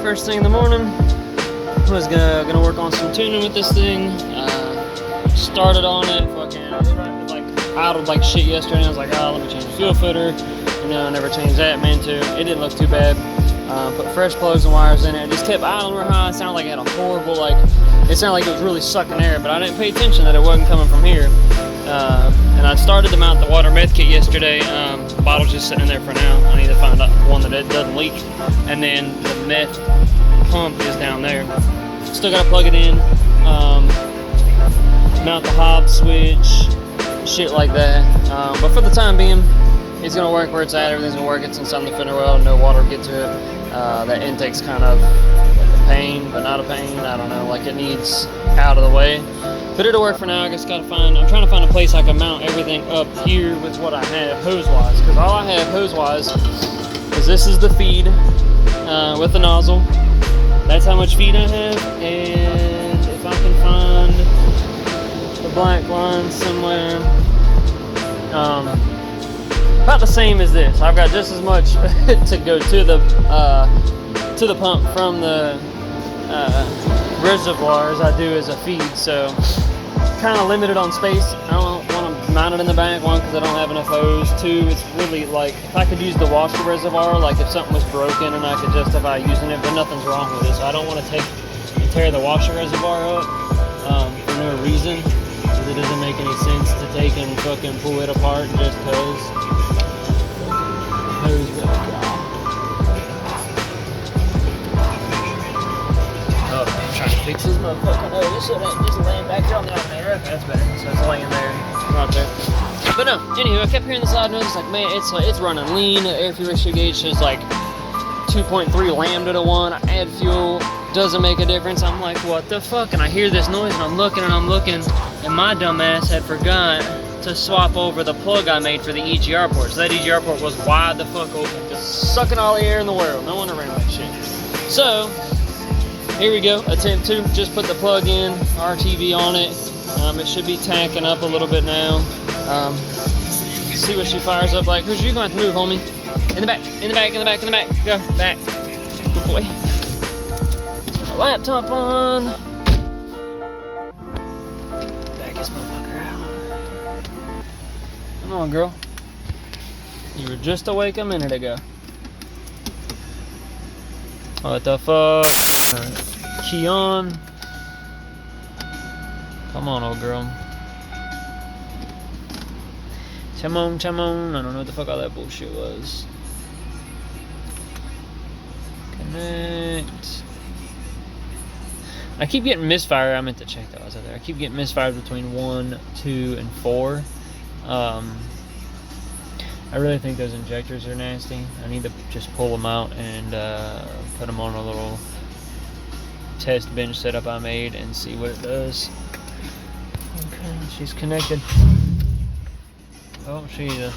first thing in the morning. I was gonna work on some tuning with this thing. Started on it, fucking like idled like shit yesterday. I was like, oh, let me change the fuel footer. You know, I never changed that, man, too. It didn't look too bad. Put fresh plugs and wires in it. It just kept idling real high. It sounded like it had a horrible, like, it sounded like it was really sucking air, but I didn't pay attention that it wasn't coming from here. And I started to mount the water meth kit yesterday. The bottle's just sitting there for now. I need to find out one that it doesn't leak. And then the meth pump is down there. Still gotta plug it in. Mount the hob switch, shit like that. But for the time being, it's gonna work where it's at. Everything's gonna work. It's inside the fender well. No water will get to it. That intake's kind of like a pain, but not a pain. I don't know. Like it needs out of the way. But it'll work for now. I just gotta find. I'm trying to find a place I can mount everything up here with what I have hose-wise. Because all I have hose-wise is this is the feed with the nozzle. That's how much feed I have. And if I can find the black line somewhere. About the same as this. I've got just as much to go to the pump from the reservoir as I do as a feed, so kind of limited on space. I don't want to mount it in the back, one, because I don't have enough hose. Two, it's really like if I could use the washer reservoir, like if something was broken and I could justify using it, but nothing's wrong with it, so I don't want to take and tear the washer reservoir up for no reason. It doesn't make any sense to take and fucking pull it apart just cause. Hose goes dry. Oh, I'm trying to fix this motherfucking hose so that just laying back there on the alternator. Okay, that's better. So it's laying there, right there. But no, anyway, I kept hearing this loud noise. It's like, man, it's running lean. The air fuel ratio gauge says like 2.3 lambda to 1. I add fuel, doesn't make a difference. I'm like, what the fuck? And I hear this noise and I'm looking, and my dumb ass had forgot to swap over the plug I made for the EGR port. So that EGR port was wide the fuck open, just sucking all the air in the world. No wonder ran that shit. So here we go. Attempt 2. Just put the plug in, RTV on it. It should be tacking up a little bit now. See what she fires up like. Cause you're gonna have to move, homie. In the back, in the back, in the back, in the back. Go back. Good boy. Turn the laptop on. Back this motherfucker out. Come on, girl. You were just awake a minute ago. What the fuck? Key on. Come on, old girl. Come on, come on. I don't know what the fuck all that bullshit was. Connect. I keep getting misfire. I meant to check that. I was out there. I keep getting misfires between 1, 2, and 4. I really think those injectors are nasty. I need to just pull them out and put them on a little test bench setup I made and see what it does. Okay, she's connected. Oh, she's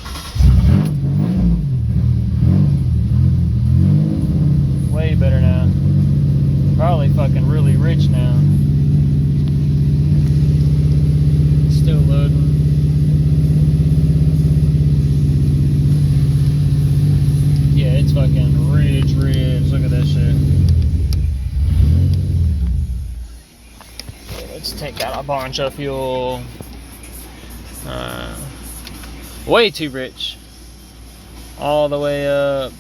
way better now. Probably fucking really rich now. Still loading. Yeah, it's fucking rich. Look at that shit. Okay, let's take out a bunch of fuel. Way too rich. All the way up.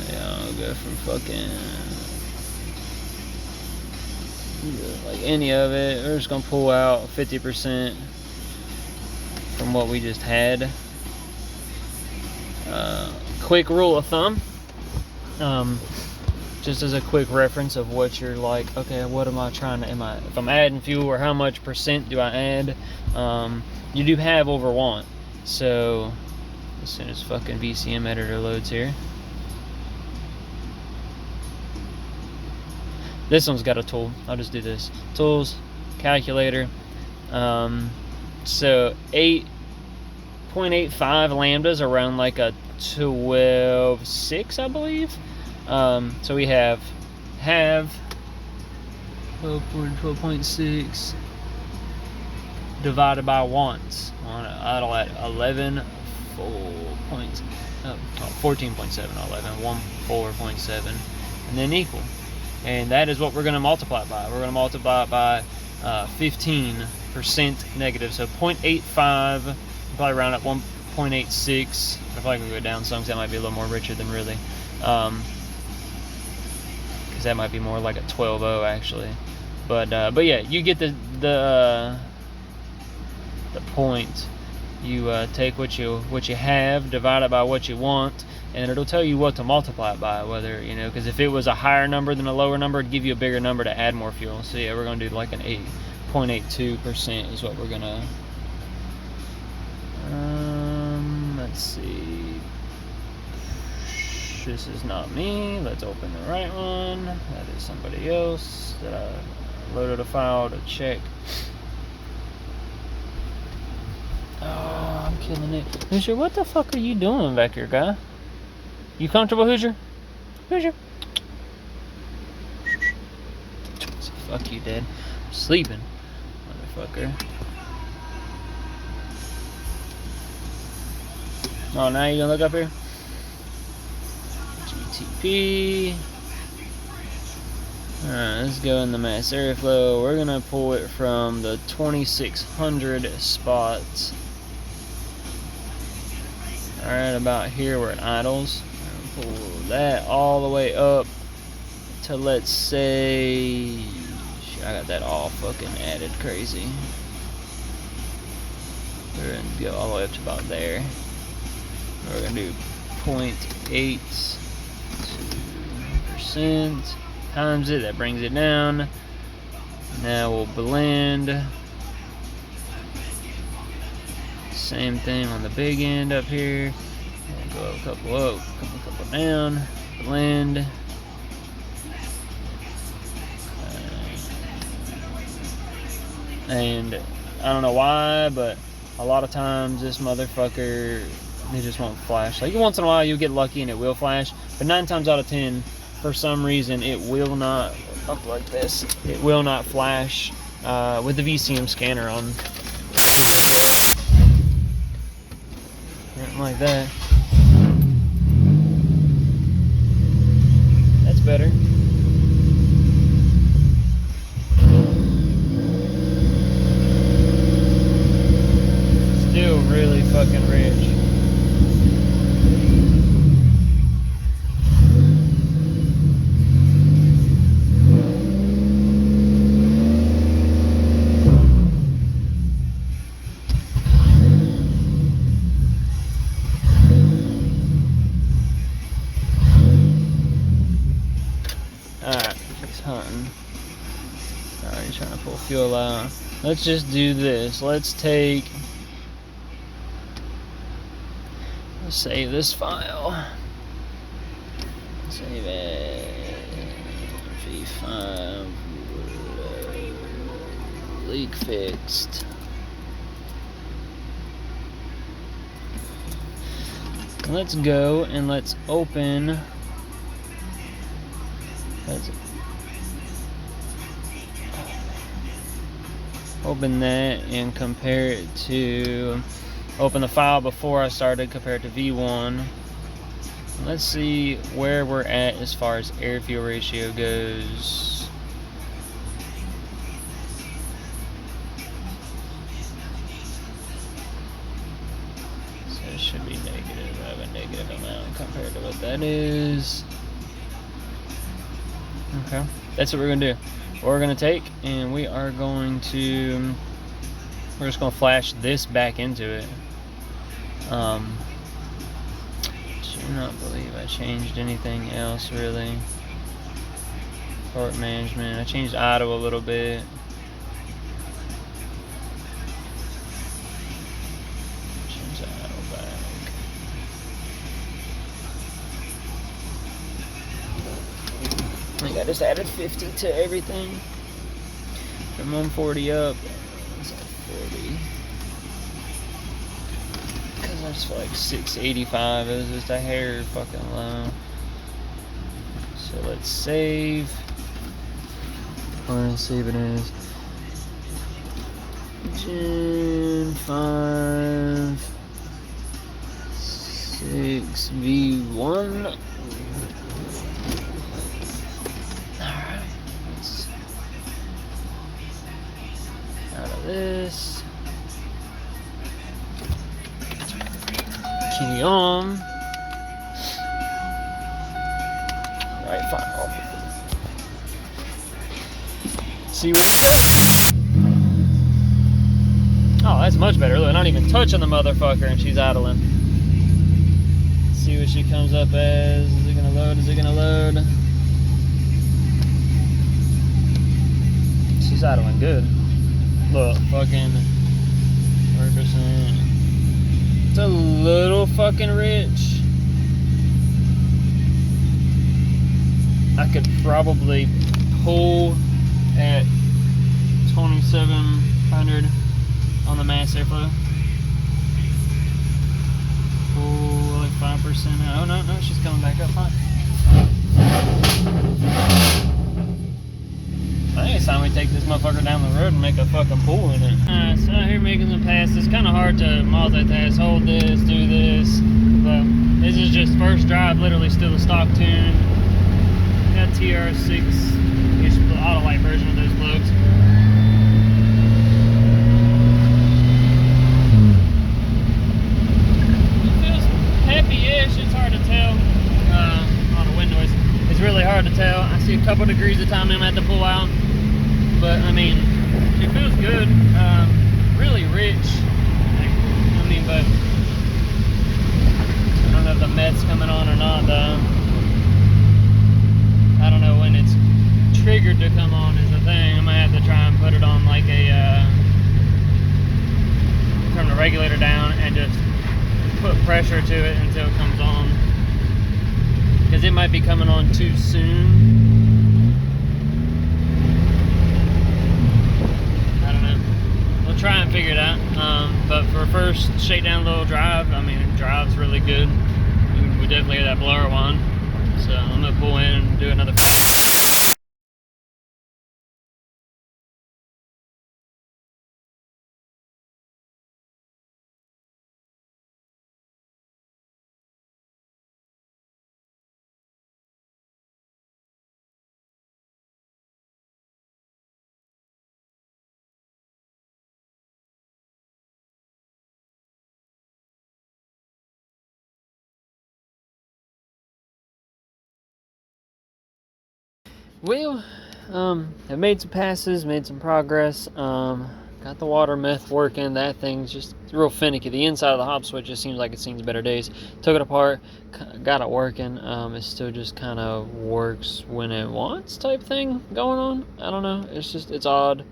Yeah, I'll go from fucking like any of it. We're just gonna pull out 50% from what we just had. Quick rule of thumb, just as a quick reference of what you're like, okay, what am I trying to, if I'm adding fuel, or how much percent do I add? You do have over want. So as soon as fucking VCM editor loads here, this one's got a tool. I'll just do this. Tools, calculator. So 8.85 lambdas, around like a 12.6, I believe. So we have 12.6 divided by wants. That'll at 11.4 14.7, 14.7, and then equal. And that is what we're going to multiply it by. We're going to multiply it by 15% negative, so 0.85, probably round up 1.86. I feel like we go down some because that might be a little more richer than really. Because that might be more like a 12.0 actually. But yeah, you get the point. You take what you have, divide it by what you want, and it'll tell you what to multiply it by. Whether, you know, because if it was a higher number than a lower number, it'd give you a bigger number to add more fuel. So yeah, we're gonna do like an 8.82% is what we're gonna. Let's see. This is not me. Let's open the right one. That is somebody else that I loaded a file to check. Oh, I'm killing it. Hoosier, what the fuck are you doing back here, guy? You comfortable, Hoosier? Hoosier? Fuck you, Dad. I'm sleeping, motherfucker. Oh, now you gonna look up here? GTP. Alright, let's go in the mass airflow. We're gonna pull it from the 2600 spot. Alright, about here where it idles. Pull that all the way up to, let's say, I got that all fucking added crazy. We're gonna go all the way up to about there. We're gonna do 0.82% times it. That brings it down. Now we'll blend. Same thing on the big end up here. We'll go a couple up, couple down. Blend. And I don't know why, but a lot of times this motherfucker, it just won't flash. Like once in a while you'll get lucky and it will flash, but 9 times out of 10, for some reason it will not, up like this, it will not flash with the VCM scanner on. Something like that. That's better. Still really fucking rich. Alright, he's hunting. Alright, he's trying to pull fuel out. Let's just do this. Let's save this file. Save it. V5. Leak fixed. Let's go and let's open. Open that and compare it to, open the file before I started, compare it to V1. Let's see where we're at as far as air fuel ratio goes. So it should be negative. I have a negative amount compared to what that is. Okay, that's what we're gonna do. We're gonna take and we are going to, we're just gonna flash this back into it. Do not believe I changed anything else really. Port management, I changed idle a little bit. Change idle back. I think I just added 50 to everything. From 140 up. It's like 40. Because I just feel like 685 is just a hair fucking low. So let's save. Let's see if it is. Gen 5. V1. Alright. Out of this. Key on. Right, fine. See what it does. Oh, that's much better. Look, not even touching the motherfucker and she's idling. See what she comes up as. Is it gonna load? Is it gonna load? She's idling good. Look, fucking 100%. It's a little fucking rich. I could probably pull at 2,700 on the mass airflow. Pull like 5%. Oh no, she's coming back up. Fine. I think it's time we take this motherfucker down the road and make a fucking pool in it. Alright, so out here making some passes. It's kind of hard to multitask. Hold this, do this. But this is just first drive, literally still a stock tune. Got TR6-ish auto light version of those plugs. It feels peppy-ish. It's hard to tell on the wind noise. It's really hard to tell. I see a couple degrees of time I'm at to pull out, but I mean, it feels good. Really rich. I mean, but I don't know if the met's coming on or not though. I don't know when it's triggered to come on is the thing. I might have to try and put it on like a turn the regulator down and just put pressure to it until it comes on, because it might be coming on too soon. I don't know. We'll try and figure it out. But for first shakedown little drive, I mean, it drives really good. We definitely hear that blower one. So I'm gonna pull in and do another. Well, I've made some passes, made some progress. Got the water meth working. That thing's just real finicky. The inside of the hop switch just seems like it's seen better days. Took it apart, got it working. It still just kind of works when it wants type thing going on. I don't know. It's just, it's odd.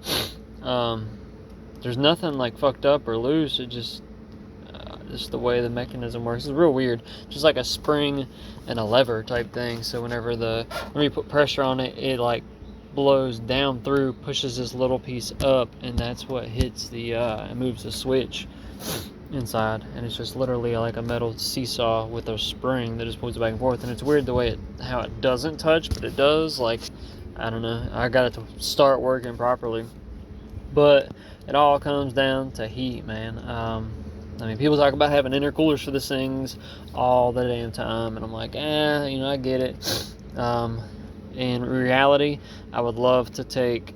There's nothing like fucked up or loose. It just the way the mechanism works is real weird. Just like a spring and a lever type thing. So whenever you put pressure on it, it like blows down through, pushes this little piece up, and that's what hits the it moves the switch inside. And it's just literally like a metal seesaw with a spring that just pulls it back and forth. And it's weird the way how it doesn't touch, but it does. Like, I don't know, I got it to start working properly. But it all comes down to heat, man. I mean, people talk about having intercoolers for these things all the damn time, and I'm like, you know, I get it. In reality, I would love to take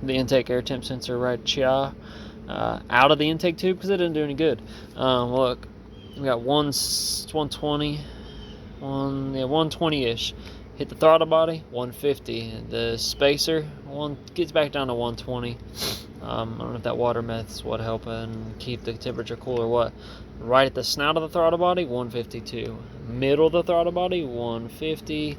the intake air temp sensor right here out of the intake tube, because it didn't do any good. Look, we got 120, 120-ish. Hit the throttle body, 150. The spacer gets back down to 120. I don't know if that water method's what helping keep the temperature cool or what. Right at the snout of the throttle body, 152. Middle of the throttle body, 150.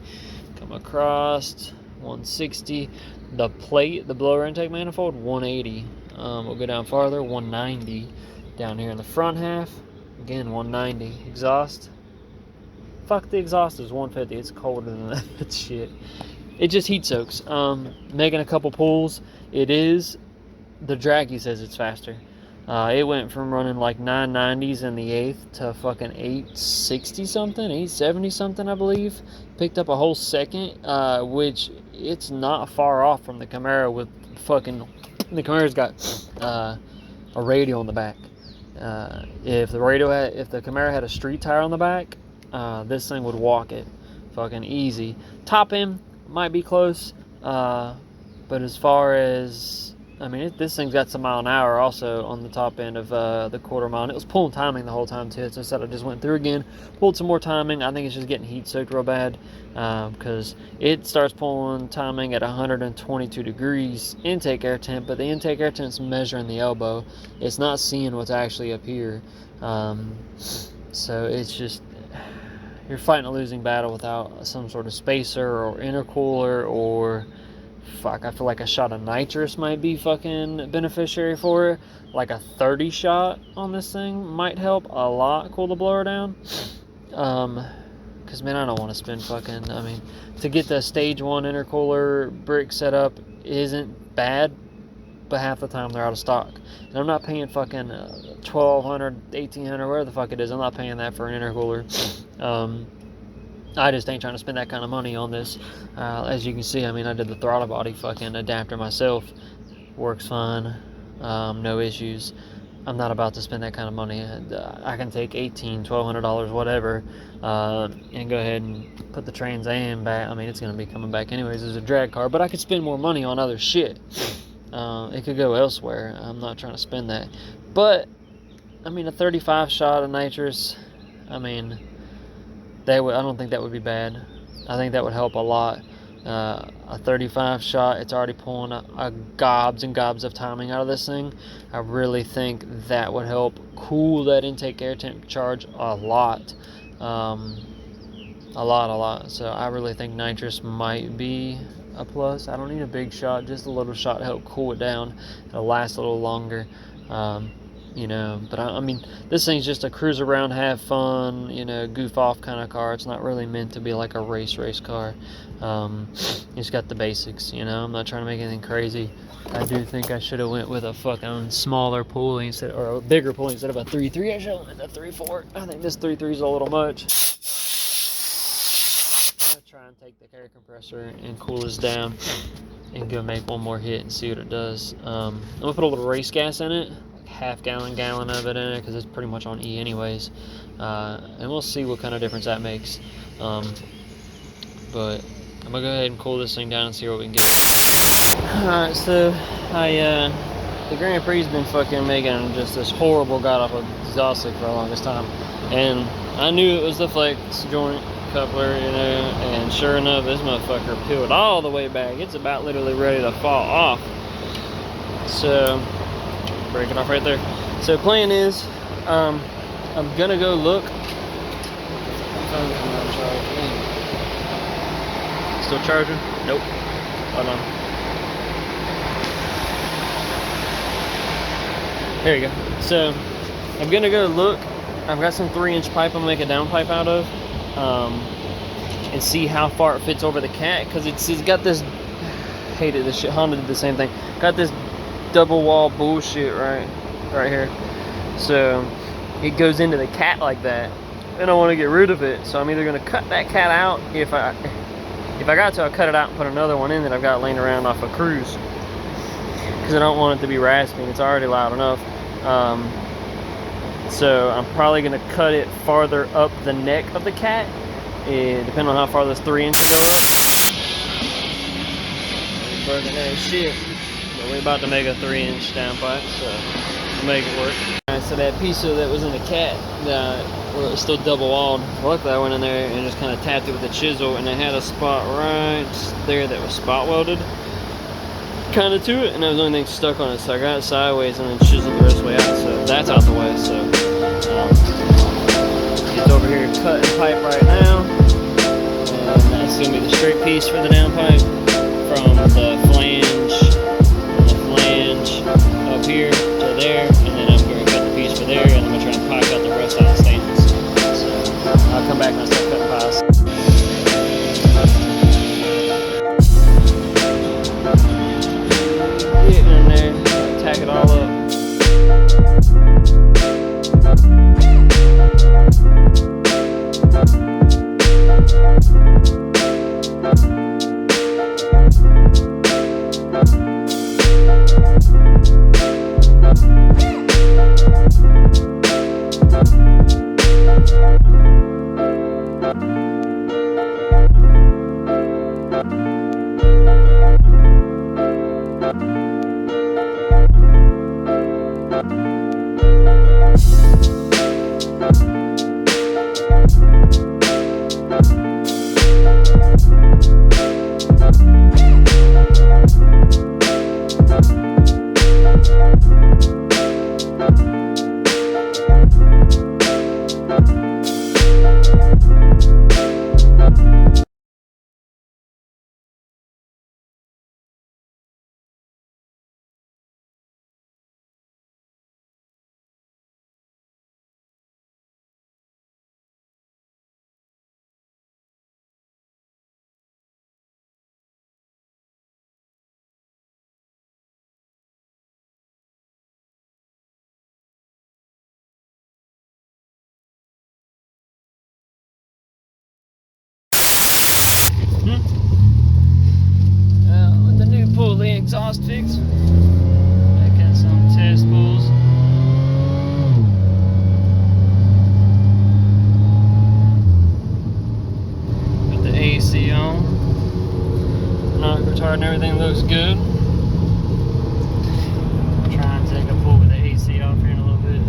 Come across, 160. The plate, the blower intake manifold, 180. We'll go down farther, 190. Down here in the front half, again, 190. Exhaust. Fuck, the exhaust is 150. It's colder than that shit. It just heat soaks. Making a couple pulls. It is, the draggy says it's faster. It went from running like 990s in the 8th to fucking 860 something, 870 something, I believe. Picked up a whole second, which it's not far off from the Camaro with fucking, the Camaro's got a radio on the back. If the Camaro had a street tire on the back, this thing would walk it fucking easy. Top end might be close, but as far as, I mean, this thing's got some mile an hour also on the top end of the quarter mile. And it was pulling timing the whole time too. So instead I just went through again, pulled some more timing. I think it's just getting heat soaked real bad, because it starts pulling timing at 122 degrees intake air temp, but the intake air temp's measuring the elbow. It's not seeing what's actually up here. So it's just, you're fighting a losing battle without some sort of spacer or intercooler, or fuck, I feel like a shot of nitrous might be fucking beneficiary for it. Like a 30 shot on this thing might help a lot cool the blower down. Because, man, I don't want to spend fucking, I mean, to get the stage 1 intercooler brick set up isn't bad, but half the time they're out of stock. And I'm not paying fucking $1,200, $1,800, whatever the fuck it is. I'm not paying that for an intercooler. I just ain't trying to spend that kind of money on this. As you can see, I mean, I did the throttle body fucking adapter myself. Works fine. No issues. I'm not about to spend that kind of money. I can take $1,800, $1,200, whatever, and go ahead and put the Trans Am back. I mean, it's going to be coming back anyways as a drag car, but I could spend more money on other shit. It could go elsewhere. I'm not trying to spend that. But, I mean, a 35 shot of nitrous, I mean, I don't think that would be bad. I think that would help a lot. A 35 shot, it's already pulling a gobs and gobs of timing out of this thing. I really think that would help cool that intake air temp charge a lot. A lot. So I really think nitrous might be a plus. I don't need a big shot, just a little shot to help cool it down. It'll last a little longer. You know, but I mean, this thing's just a cruise around, have fun, you know, goof off kind of car. It's not really meant to be like a race car. It's got the basics, you know. I'm not trying to make anything crazy. I do think I should have went with a fucking smaller pulley or a bigger pulley instead of a 3.3. I should have went a 3.4. I think this 3.3 is a little much. I'll try and take the air compressor and cool this down and go make one more hit and see what it does. I'm gonna put a little race gas in it. Half gallon of it in it, because it's pretty much on E anyways, and we'll see what kind of difference that makes. But I'm gonna go ahead and cool this thing down and see what we can get. Alright, so the Grand Prix has been fucking making just this horrible god awful exhaust leak for the longest time, and I knew it was the flex joint coupler, you know, and sure enough, this motherfucker peeled all the way back. It's about literally ready to fall off. So break it off right there. So plan is, I'm gonna go look. Still charging? Nope. Hold on. There you go. So I'm gonna go look. I've got some 3-inch pipe I'm gonna make a downpipe out of, and see how far it fits over the cat, because it's got this, hated this shit. Honda did the same thing. Got this double wall bullshit right here, so it goes into the cat like that, and I want to get rid of it. So I'm either going to cut that cat out, if I got to, I'll cut it out and put another one in that I've got laying around off a cruise, because I don't want it to be rasping. It's already loud enough. So I'm probably going to cut it farther up the neck of the cat, depending on how far this 3 inches go up. Fucking ass shit. We're about to make a 3-inch downpipe, so we'll make it work. Alright, so that piece that was in the cat, well, it was still double walled. Luckily I went in there and just kind of tapped it with a chisel, and it had a spot right there that was spot welded kind of to it, and there was the only thing stuck on it, so I got it sideways and then chiseled the rest of the way out, so that's out the way. So it's over here cutting pipe right now, and that's going to be the straight piece for the downpipe from the flange up here to there, and then I'm going to cut the piece for there, and I'm going to try and pipe out the rest out of the stainless. So I'll come back and I'll start cutting pies. Get in there, tack it all up. exhaust fix. Making some test pulls. Got the AC on. Knock retard and everything looks good. I'll try and take a pull with the AC off here in a little bit.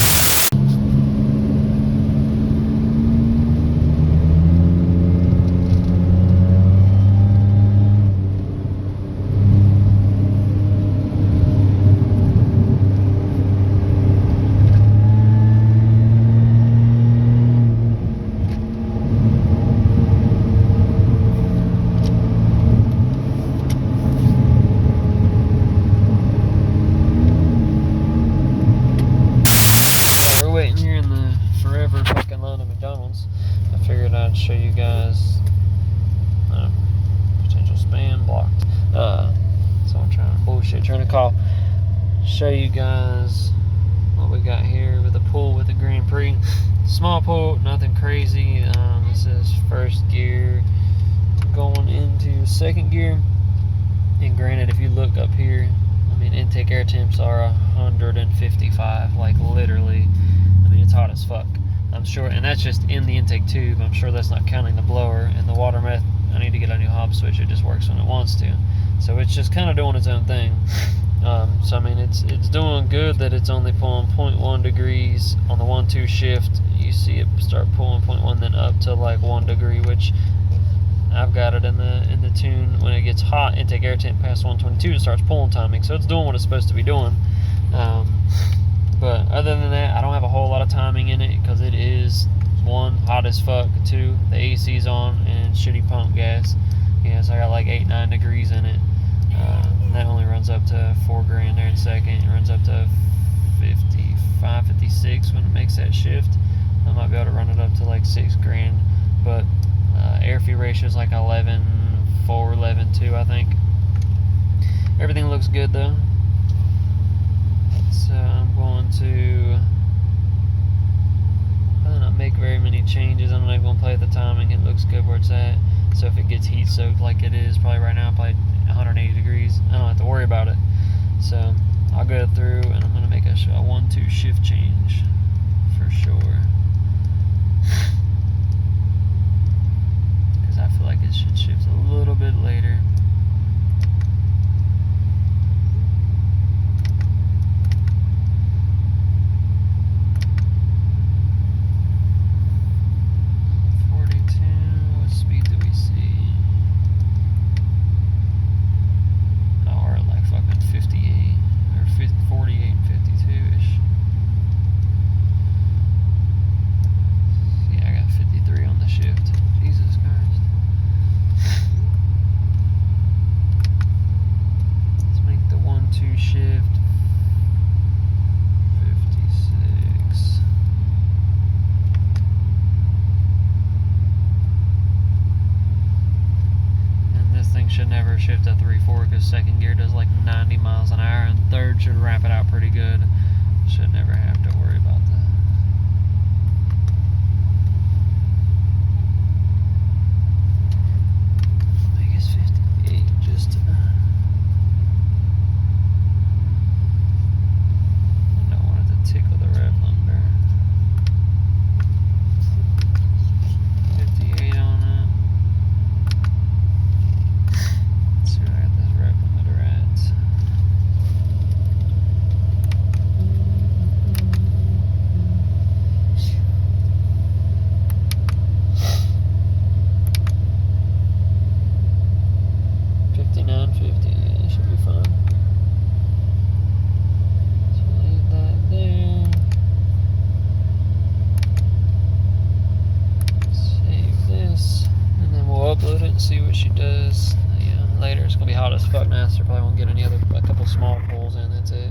I figured I'd show you guys potential spam blocked. So I'm trying to call. Show you guys what we got here with a pull with the Grand Prix. Small pull, nothing crazy. This is first gear going into second gear. And granted, if you look up here, I mean, intake air temps are 155, like literally. I mean, it's hot as fuck. I'm sure, and that's just in the intake tube. I'm sure that's not counting the blower and the water meth. I need to get a new hob switch. It just works when it wants to. So it's just kind of doing its own thing. So I mean, it's doing good that it's only pulling 0.1 degrees on the 1-2 shift. You see it start pulling 0.1, then up to like 1 degree, which I've got it in the tune. When it gets hot, intake air temp past 122, it starts pulling timing. So it's doing what it's supposed to be doing. But other than that, I don't have a whole lot of timing in it because it is, 1, hot as fuck, 2, the AC's on, and shitty pump gas. Yeah, so I got like 8-9 degrees in it. That only runs up to $4 grand there in second. It runs up to 55, 56 when it makes that shift. I might be able to run it up to like $6 grand. But air fuel ratio is like 11.4, 11.2, I think. Everything looks good though. So I'm going to probably not make very many changes. I'm not even going to play with the timing. It looks good where it's at. So if it gets heat soaked like it is probably right now, probably 180 degrees, I don't have to worry about it. So I'll go through and I'm going to make a 1-2 shift change for sure. Because I feel like it should shift a little bit later. Should never shift to 3/4 because second gear does like 90 miles an hour and third should wrap it out pretty good. Should never have to worry about that. I guess 58 just I don't want it to tickle the rev limiter. 58 on it. Upload it and see what she does. Yeah, later it's gonna be hot as fuck now, so probably won't get a couple small pulls in. That's it.